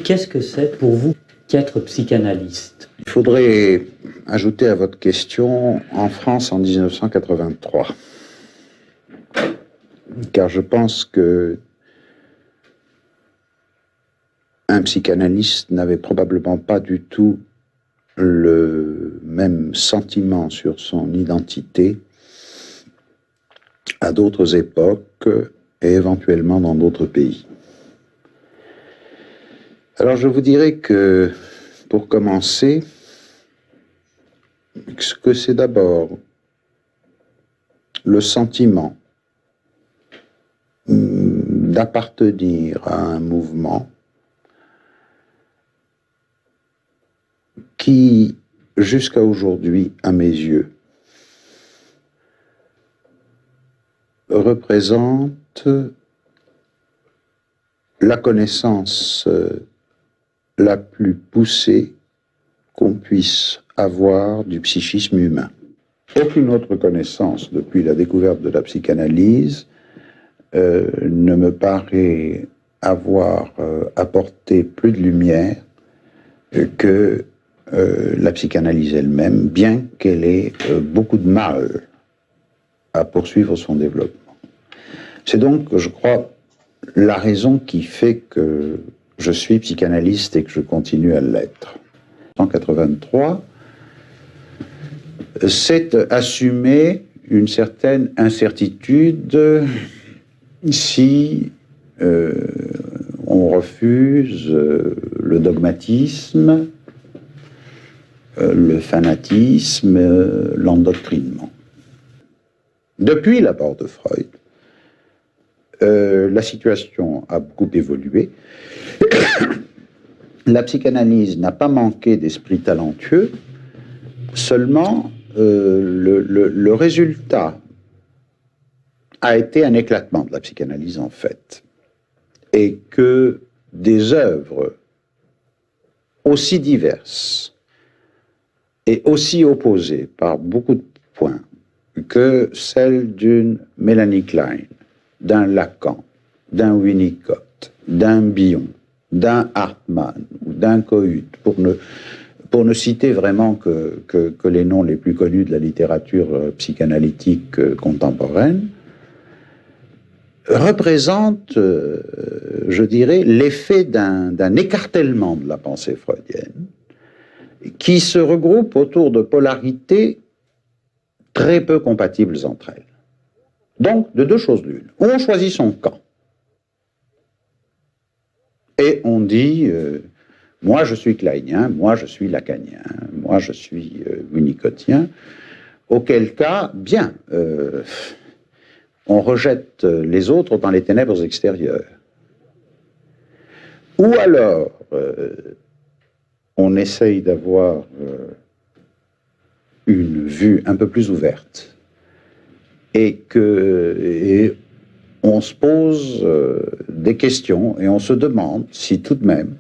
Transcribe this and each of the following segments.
qu'est-ce que c'est pour vous qu'être psychanalyste? Il faudrait ajouter à votre question en France en 1983. Car je pense que un psychanalyste n'avait probablement pas du tout le même sentiment sur son identité à d'autres époques et éventuellement dans d'autres pays. Alors je vous dirais que, pour commencer, que c'est d'abord le sentiment d'appartenir à un mouvement qui, jusqu'à aujourd'hui, à mes yeux, représente la connaissance la plus poussée qu'on puisse avoir du psychisme humain. Aucune autre connaissance depuis la découverte de la psychanalyse ne me paraît avoir apporté plus de lumière que la psychanalyse elle-même, bien qu'elle ait beaucoup de mal à poursuivre son développement. C'est donc, je crois, la raison qui fait que je suis psychanalyste et que je continue à l'être. En 1983, c'est assumer une certaine incertitude si on refuse le dogmatisme, le fanatisme, l'endoctrinement. Depuis la mort de Freud, la situation a beaucoup évolué. La psychanalyse n'a pas manqué d'esprit talentueux, seulement le résultat a été un éclatement de la psychanalyse en fait, et que des œuvres aussi diverses et aussi opposées par beaucoup de points que celle d'une Mélanie Klein, d'un Lacan, d'un Winnicott, d'un Bion, d'un Hartmann ou d'un Cohut, pour ne citer vraiment que les noms les plus connus de la littérature psychanalytique contemporaine, représente, je dirais, l'effet d'un écartèlement de la pensée freudienne qui se regroupe autour de polarités très peu compatibles entre elles. Donc, de deux choses l'une. Ou on choisit son camp. Et on dit, moi je suis kleinien, moi je suis lacanien, moi je suis winnicottien. Auquel cas, bien, on rejette les autres dans les ténèbres extérieures. Ou alors, on essaye d'avoir une vue un peu plus ouverte et on se pose des questions et on se demande si tout de même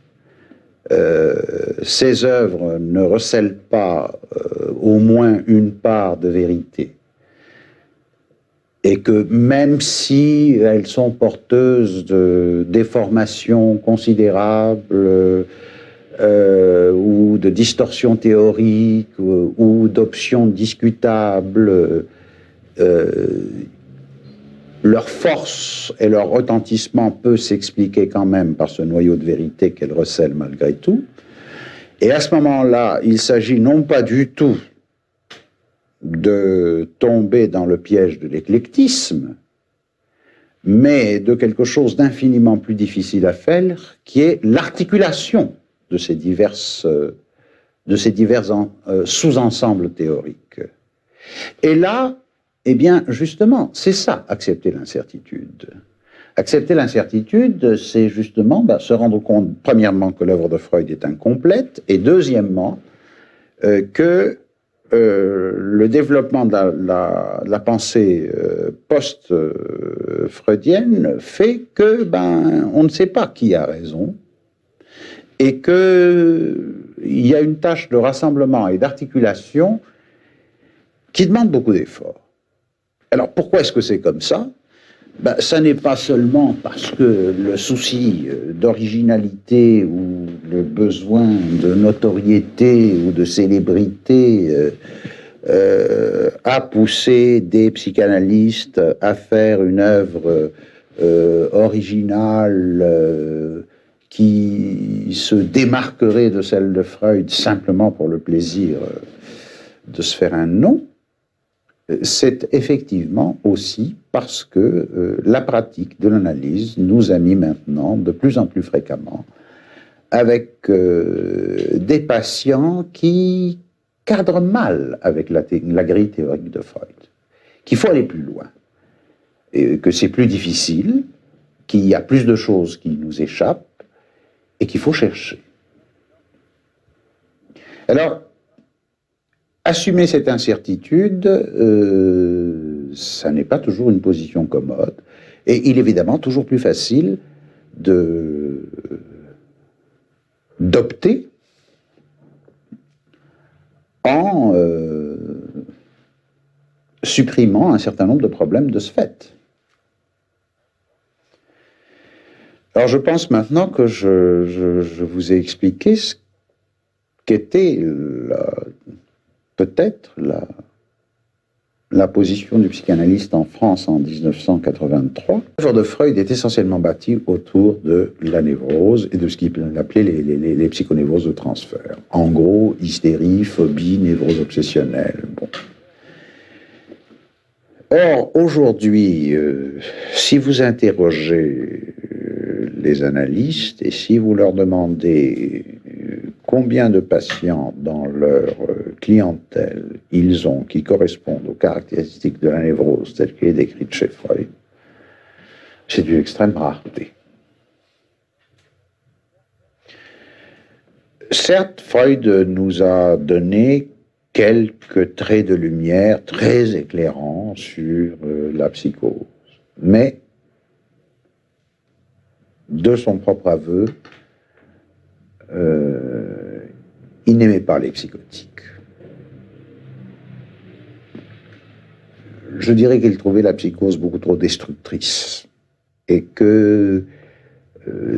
ces œuvres ne recèlent pas au moins une part de vérité. Et que même si elles sont porteuses de déformations considérables ou de distorsions théoriques ou d'options discutables, leur force et leur retentissement peut s'expliquer quand même par ce noyau de vérité qu'elles recèlent malgré tout. Et à ce moment-là, il s'agit non pas du tout de tomber dans le piège de l'éclectisme, mais de quelque chose d'infiniment plus difficile à faire, qui est l'articulation de ces divers sous-ensembles théoriques. Et là, eh bien, justement, c'est ça, accepter l'incertitude. Accepter l'incertitude, c'est justement se rendre compte, premièrement, que l'œuvre de Freud est incomplète, et deuxièmement, que le développement de la pensée post-freudienne fait que, on ne sait pas qui a raison, et qu'il y a une tâche de rassemblement et d'articulation qui demande beaucoup d'efforts. Alors, pourquoi est-ce que c'est comme ça? Ça n'est pas seulement parce que le souci d'originalité ou le besoin de notoriété ou de célébrité a poussé des psychanalystes à faire une œuvre originale qui se démarquerait de celle de Freud simplement pour le plaisir de se faire un nom, c'est effectivement aussi parce que la pratique de l'analyse nous a mis maintenant de plus en plus fréquemment avec des patients qui cadrent mal avec la grille théorique de Freud, qu'il faut aller plus loin, et que c'est plus difficile, qu'il y a plus de choses qui nous échappent et qu'il faut chercher. Alors, assumer cette incertitude, ça n'est pas toujours une position commode, et il est évidemment toujours plus facile d'opter en supprimant un certain nombre de problèmes de ce fait. Alors je pense maintenant que je vous ai expliqué ce qu'était peut-être la position du psychanalyste en France en 1983. L'œuvre de Freud est essentiellement bâtie autour de la névrose et de ce qu'il appelait les psychonévroses de transfert. En gros, hystérie, phobie, névrose obsessionnelle. Bon. Or, aujourd'hui, si vous interrogez les analystes et si vous leur demandez combien de patients dans leur clientèle ils ont qui correspondent aux caractéristiques de la névrose telle qu'elle est décrite chez Freud, c'est d'une extrême rareté. Certes, Freud nous a donné quelques traits de lumière très éclairants sur la psychose, mais de son propre aveu, il n'aimait pas les psychotiques. Je dirais qu'il trouvait la psychose beaucoup trop destructrice et que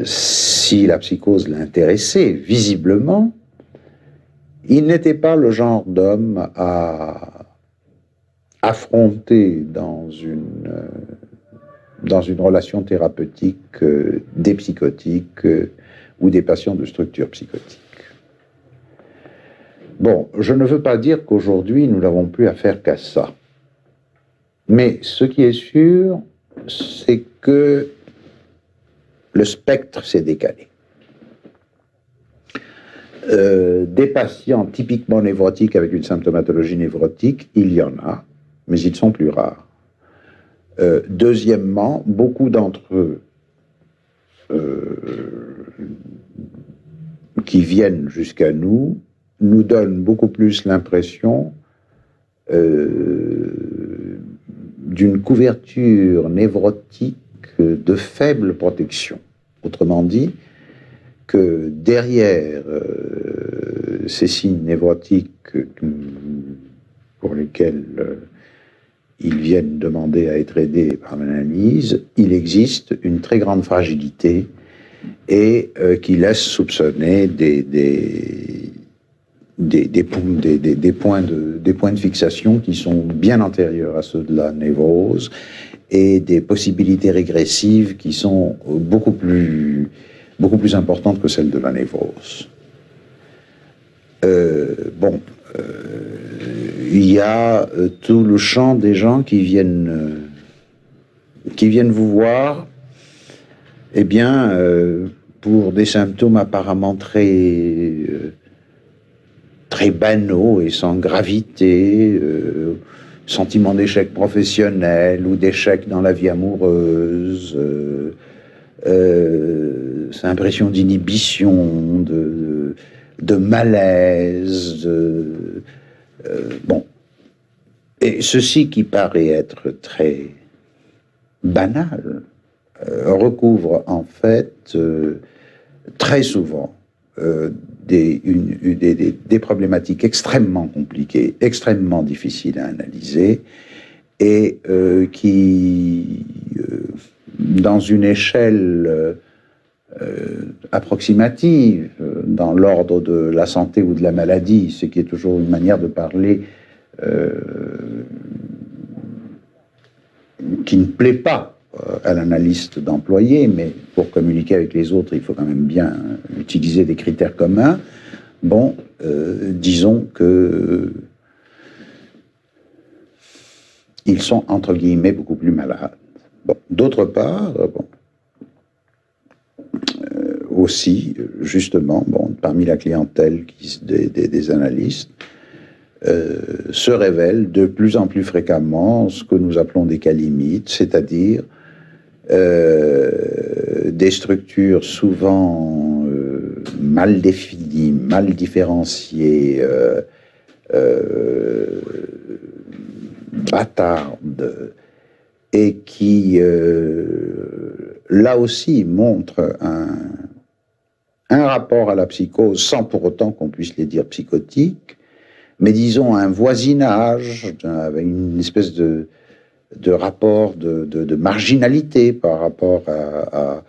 si la psychose l'intéressait, visiblement, il n'était pas le genre d'homme à affronter dans une relation thérapeutique des psychotiques ou des patients de structure psychotique. Bon, je ne veux pas dire qu'aujourd'hui nous n'avons plus affaire qu'à ça. Mais ce qui est sûr, c'est que le spectre s'est décalé. Des patients typiquement névrotiques avec une symptomatologie névrotique, il y en a, mais ils sont plus rares. Deuxièmement, beaucoup d'entre eux qui viennent jusqu'à nous donnent beaucoup plus l'impression d'une couverture névrotique de faible protection. Autrement dit, que derrière ces signes névrotiques pour lesquels ils viennent demander à être aidés par l'analyse, il existe une très grande fragilité et qui laisse soupçonner des points de fixation qui sont bien antérieurs à ceux de la névrose et des possibilités régressives qui sont beaucoup plus importantes que celles de la névrose. Il y a tout le champ des gens qui viennent vous voir, eh bien, pour des symptômes apparemment très banaux et sans gravité, sentiment d'échec professionnel ou d'échec dans la vie amoureuse, impression d'inhibition, de malaise, bon. Et ceci qui paraît être très banal recouvre en fait très souvent des problématiques extrêmement compliquées, extrêmement difficiles à analyser et qui, dans une échelle approximative, dans l'ordre de la santé ou de la maladie, ce qui est toujours une manière de parler qui ne plaît pas à l'analyste d'employé, mais pour communiquer avec les autres, il faut quand même bien utiliser des critères communs. Bon, disons que ils sont, entre guillemets, beaucoup plus malades. Bon, d'autre part, aussi, justement, parmi la clientèle des analystes, se révèlent de plus en plus fréquemment ce que nous appelons des cas limites, c'est-à-dire des structures souvent mal définies, mal différenciées, bâtardes, et qui, là aussi, montrent un rapport à la psychose, sans pour autant qu'on puisse les dire psychotiques, mais disons un voisinage, avec une espèce de rapport de marginalité par rapport à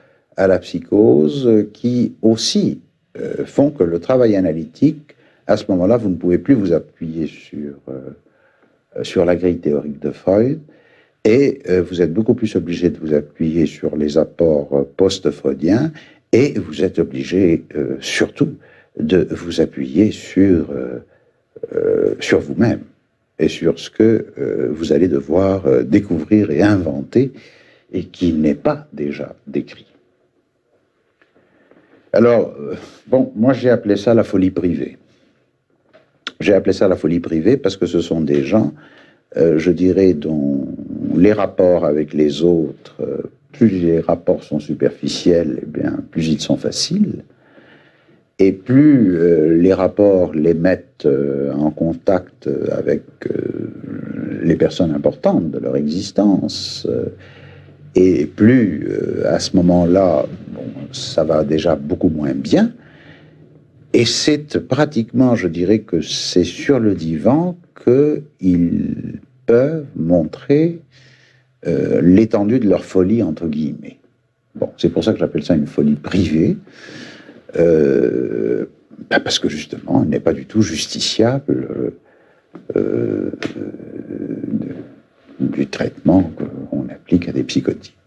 la psychose, qui aussi font que le travail analytique, à ce moment-là, vous ne pouvez plus vous appuyer sur la grille théorique de Freud, et vous êtes beaucoup plus obligé de vous appuyer sur les apports post-freudiens, et vous êtes obligé surtout de vous appuyer sur vous-même et sur ce que vous allez devoir découvrir et inventer et qui n'est pas déjà décrit. Alors, moi j'ai appelé ça la folie privée. J'ai appelé ça la folie privée parce que ce sont des gens, je dirais, dont les rapports avec les autres, plus les rapports sont superficiels, eh bien, plus ils sont faciles. Et plus les rapports les mettent en contact avec les personnes importantes de leur existence, et plus à ce moment-là, ça va déjà beaucoup moins bien. Et c'est pratiquement, je dirais que c'est sur le divan qu'ils peuvent montrer l'étendue de leur folie, entre guillemets. C'est pour ça que j'appelle ça une folie privée. Parce que justement, elle n'est pas du tout justiciable du traitement qu'on applique à des psychotiques.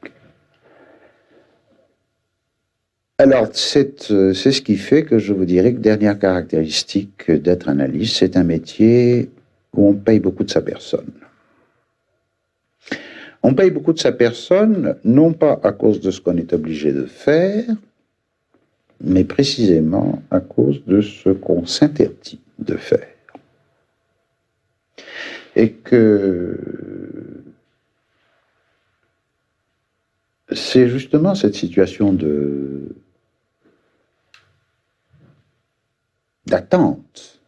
Alors, c'est ce qui fait que je vous dirais que dernière caractéristique d'être analyste, c'est un métier où on paye beaucoup de sa personne. On paye beaucoup de sa personne, non pas à cause de ce qu'on est obligé de faire, mais précisément à cause de ce qu'on s'interdit de faire. Et que c'est justement cette situation d'attente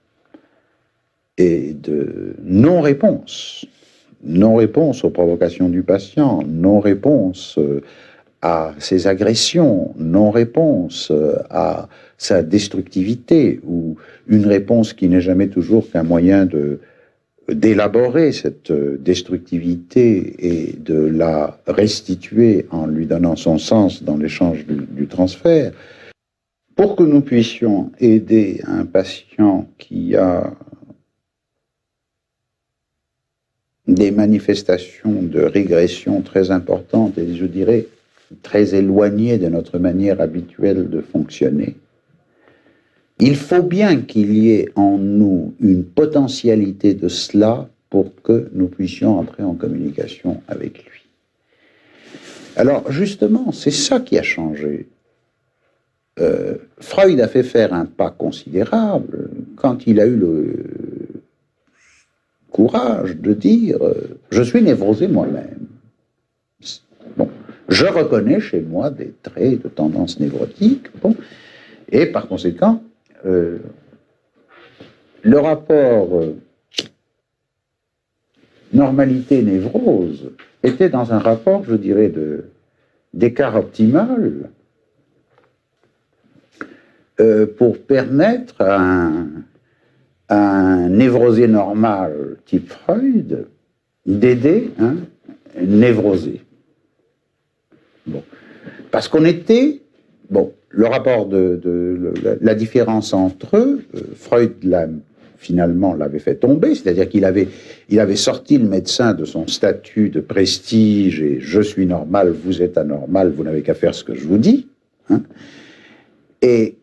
et de non-réponse aux provocations du patient, non-réponse à ses agressions, non-réponse à sa destructivité, ou une réponse qui n'est jamais toujours qu'un moyen d'élaborer cette destructivité et de la restituer en lui donnant son sens dans l'échange du transfert, pour que nous puissions aider un patient qui a des manifestations de régression très importantes et, je dirais, très éloignées de notre manière habituelle de fonctionner. Il faut bien qu'il y ait en nous une potentialité de cela pour que nous puissions entrer en communication avec lui. Alors, justement, c'est ça qui a changé. Freud a fait faire un pas considérable quand il a eu le courage de dire « je suis névrosé moi-même ». Je reconnais chez moi des traits de tendance névrotique, et par conséquent, le rapport normalité-névrose était dans un rapport, je dirais, d'écart optimal pour permettre à un névrosé normal type Freud d'aider un névrosé. Parce qu'on était bon, le rapport la différence entre eux, Freud finalement l'avait fait tomber, c'est-à-dire qu'il avait sorti le médecin de son statut de prestige et je suis normal, vous êtes anormal, vous n'avez qu'à faire ce que je vous dis. Hein. Et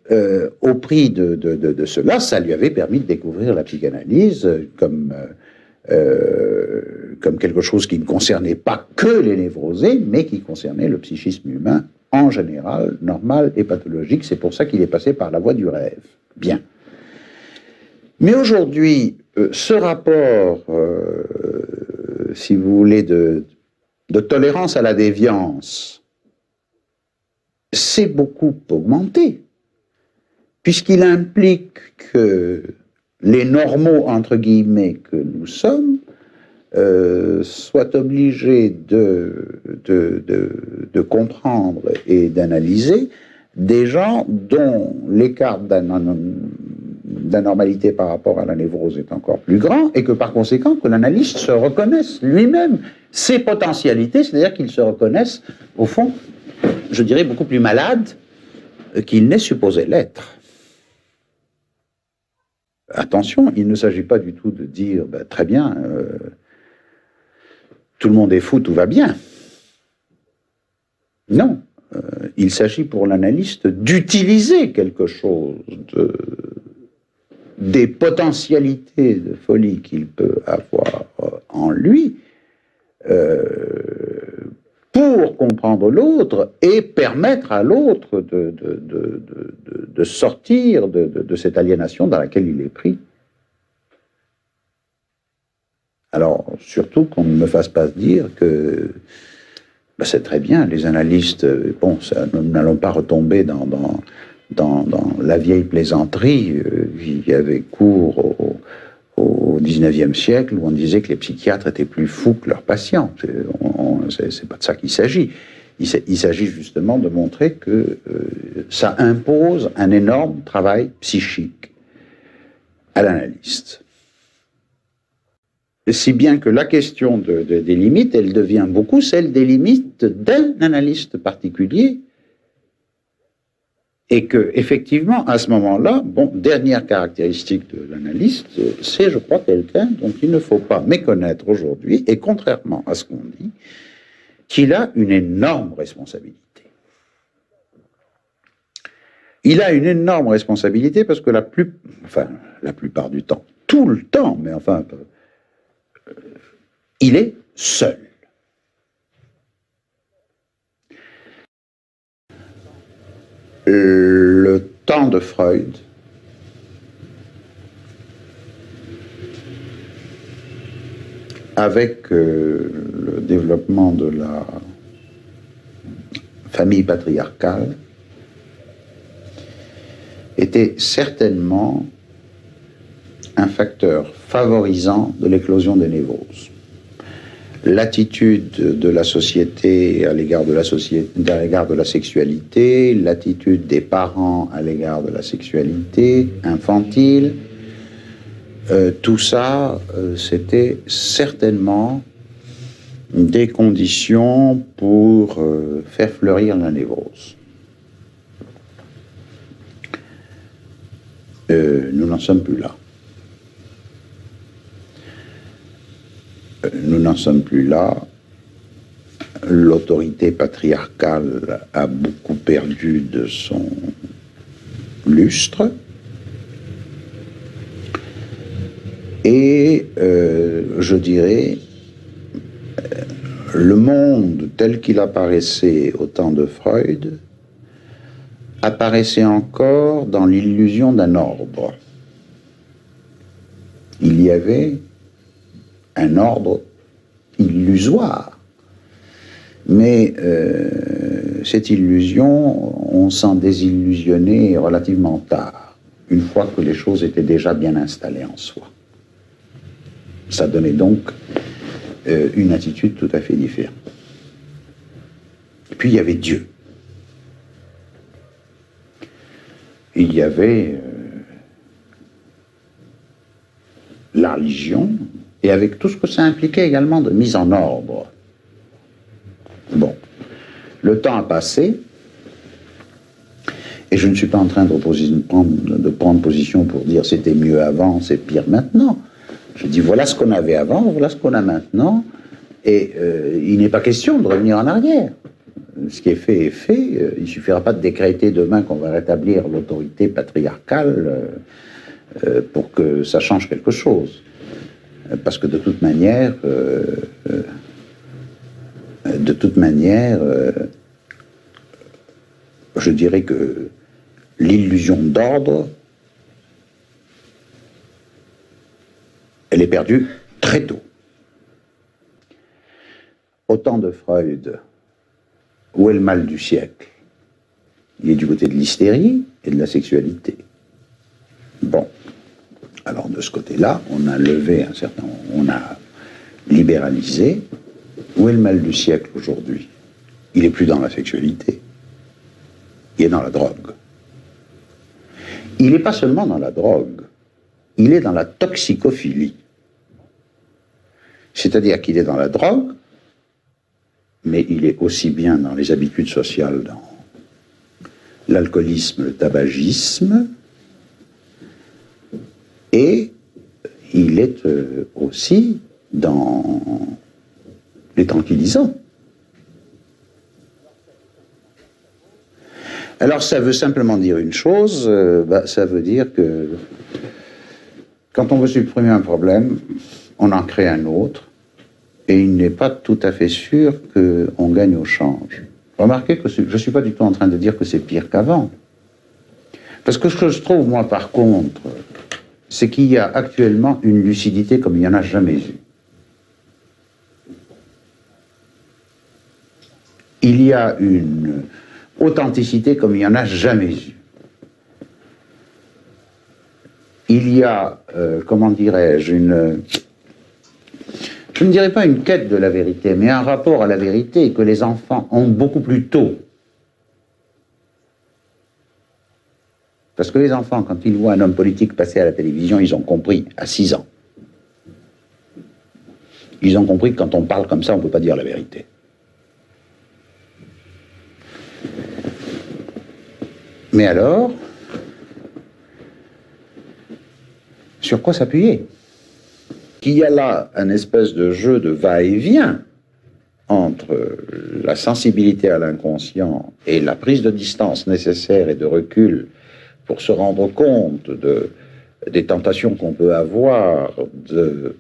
au prix de cela, ça lui avait permis de découvrir la psychanalyse comme quelque chose qui ne concernait pas que les névrosés, mais qui concernait le psychisme humain en général, normal et pathologique. C'est pour ça qu'il est passé par la voie du rêve. Bien. Mais aujourd'hui, ce rapport, si vous voulez, de tolérance à la déviance, s'est beaucoup augmenté, puisqu'il implique que les normaux, entre guillemets, que nous sommes, soient obligés de comprendre et d'analyser des gens dont l'écart d'anormalité par rapport à la névrose est encore plus grand, et que par conséquent, que l'analyste se reconnaisse lui-même ses potentialités, c'est-à-dire qu'il se reconnaisse, au fond, je dirais, beaucoup plus malade qu'il n'est supposé l'être. Attention, il ne s'agit pas du tout de dire, ben, très bien, tout le monde est fou, tout va bien. Non, il s'agit pour l'analyste d'utiliser quelque chose des potentialités de folie qu'il peut avoir en lui pour comprendre l'autre et permettre à l'autre de sortir de cette aliénation dans laquelle il est pris. Alors, surtout qu'on ne me fasse pas dire que ben, c'est très bien, les analystes, bon, ça, nous n'allons pas retomber dans la vieille plaisanterie qui avait cours au XIXe siècle, où on disait que les psychiatres étaient plus fous que leurs patients. C'est pas de ça qu'il s'agit. Il s'agit justement de montrer que ça impose un énorme travail psychique à l'analyste. Si bien que la question des limites, elle devient beaucoup celle des limites d'un analyste particulier, et que, effectivement, à ce moment-là, bon, dernière caractéristique de l'analyste, c'est, je crois, quelqu'un dont il ne faut pas méconnaître aujourd'hui, et contrairement à ce qu'on dit, qu'il a une énorme responsabilité. Il a une énorme responsabilité parce que la plupart du temps, tout le temps, mais enfin, il est seul. Le temps de Freud avec le développement de la famille patriarcale était certainement un facteur favorisant de l'éclosion des névroses. L'attitude de la société à l'égard de la sexualité, l'attitude des parents à l'égard de la sexualité infantile, tout ça, c'était certainement des conditions pour faire fleurir la névrose. Nous n'en sommes plus là. Nous n'en sommes plus là. L'autorité patriarcale a beaucoup perdu de son lustre. Et je dirais, le monde tel qu'il apparaissait au temps de Freud apparaissait encore dans l'illusion d'un ordre. Il y avait un ordre illusoire. Mais cette illusion, on s'en désillusionnait relativement tard, une fois que les choses étaient déjà bien installées en soi. Ça donnait donc une attitude tout à fait différente. Et puis il y avait Dieu. Il y avait la religion, et avec tout ce que ça impliquait également de mise en ordre. Bon, le temps a passé, Et je ne suis pas en train de prendre position pour dire c'était mieux avant, c'est pire maintenant. Je dis voilà ce qu'on avait avant, voilà ce qu'on a maintenant, et il n'est pas question de revenir en arrière. Ce qui est fait est fait. Il ne suffira pas de décréter demain qu'on va rétablir l'autorité patriarcale pour que ça change quelque chose. Parce que de toute manière, je dirais que l'illusion d'ordre, elle est perdue très tôt. Au temps de Freud, où est le mal du siècle? Il est du côté de l'hystérie et de la sexualité. Bon, alors de ce côté-là, on a levé on a libéralisé. Où est le mal du siècle aujourd'hui? Il n'est plus dans la sexualité, il est dans la drogue. Il n'est pas seulement dans la drogue, il est dans la toxicophilie. C'est-à-dire qu'il est dans la drogue, mais il est aussi bien dans les habitudes sociales, dans l'alcoolisme, le tabagisme, et il est aussi dans les tranquillisants. Alors ça veut simplement dire une chose, ça veut dire que quand on veut supprimer un problème, on en crée un autre, et il n'est pas tout à fait sûr qu'on gagne au change. Remarquez que je ne suis pas du tout en train de dire que c'est pire qu'avant. Parce que ce que je trouve, moi, par contre, c'est qu'il y a actuellement une lucidité comme il n'y en a jamais eu. Il y a une authenticité comme il n'y en a jamais eu. Il y a, comment dirais-je, je ne dirais pas une quête de la vérité, mais un rapport à la vérité que les enfants ont beaucoup plus tôt. Parce que les enfants, quand ils voient un homme politique passer à la télévision, ils ont compris à 6 ans. Ils ont compris que quand on parle comme ça, on ne peut pas dire la vérité. Mais alors, sur quoi s'appuyer? Qu'il y a là un espèce de jeu de va-et-vient entre la sensibilité à l'inconscient et la prise de distance nécessaire et de recul pour se rendre compte des tentations qu'on peut avoir, de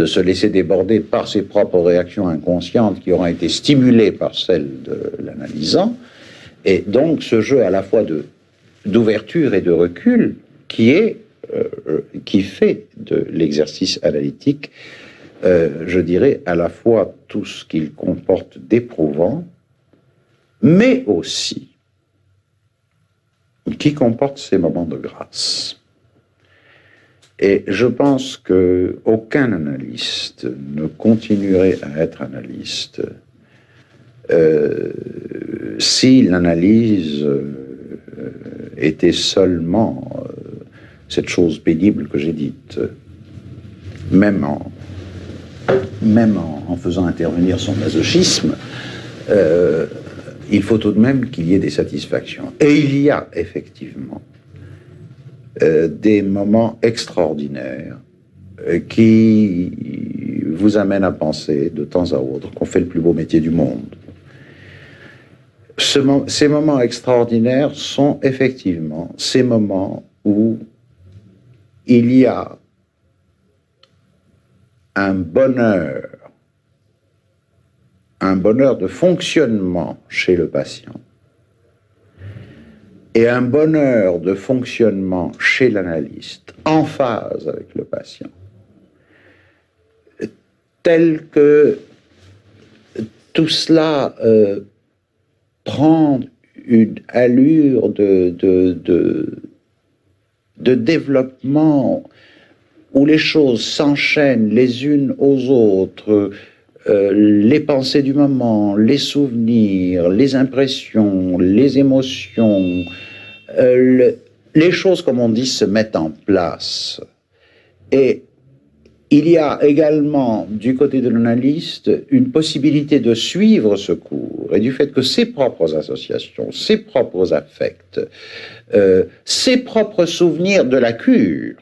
se laisser déborder par ses propres réactions inconscientes qui auront été stimulées par celles de l'analysant. Et donc ce jeu à la fois d'ouverture et de recul qui fait de l'exercice analytique, je dirais, à la fois tout ce qu'il comporte d'éprouvant, mais aussi qui comporte ces moments de grâce. Et je pense qu'aucun analyste ne continuerait à être analyste si l'analyse était seulement cette chose pénible que j'ai dite, même en faisant intervenir son masochisme, il faut tout de même qu'il y ait des satisfactions. Et il y a effectivement des moments extraordinaires qui vous amènent à penser de temps à autre qu'on fait le plus beau métier du monde. Ces moments extraordinaires sont effectivement ces moments où il y a un bonheur de fonctionnement chez le patient et un bonheur de fonctionnement chez l'analyste en phase avec le patient, tel que tout cela prend une allure de développement où les choses s'enchaînent les unes aux autres, les pensées du moment, les souvenirs, les impressions, les émotions, les choses, comme on dit, se mettent en place. Et il y a également, du côté de l'analyste, une possibilité de suivre ce cours, et du fait que ses propres associations, ses propres affects, ses propres souvenirs de la cure,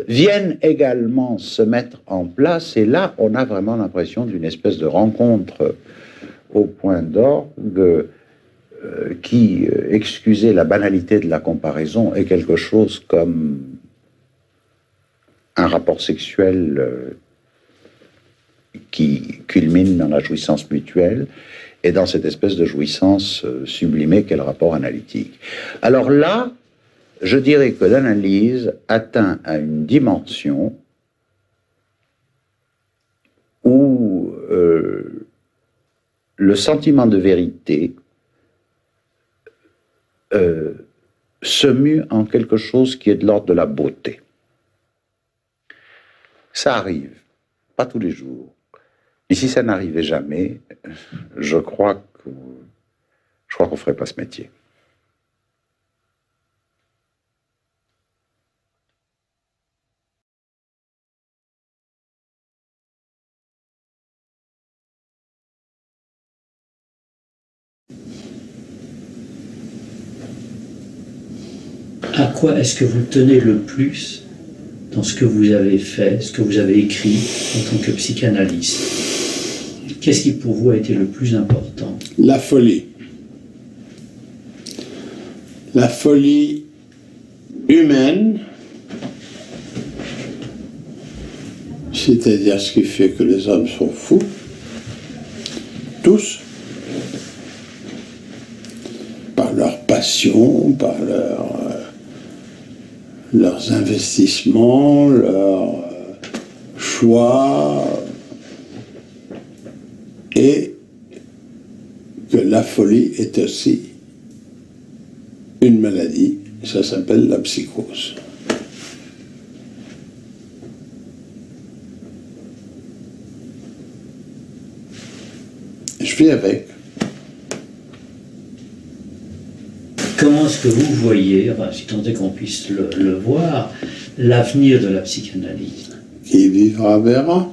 viennent également se mettre en place, et là, on a vraiment l'impression d'une espèce de rencontre au point d'orgue qui, excusez la banalité de la comparaison, est quelque chose comme un rapport sexuel qui culmine dans la jouissance mutuelle et dans cette espèce de jouissance sublimée qu'est le rapport analytique. Alors là, je dirais que l'analyse atteint à une dimension où le sentiment de vérité se mue en quelque chose qui est de l'ordre de la beauté. Ça arrive, pas tous les jours. Et si ça n'arrivait jamais, je crois qu'on ne ferait pas ce métier. À quoi est-ce que vous tenez le plus dans ce que vous avez fait, ce que vous avez écrit en tant que psychanalyste? Qu'est-ce qui pour vous a été le plus important? La folie. La folie humaine, c'est-à-dire ce qui fait que les hommes sont fous, tous, par leur passion, par leurs investissements, leurs choix, et que la folie est aussi une maladie, ça s'appelle la psychose. Je vis avec. Comment est-ce que vous voyez, enfin, si tant est qu'on puisse le voir, l'avenir de la psychanalyse? Qui vivra verra.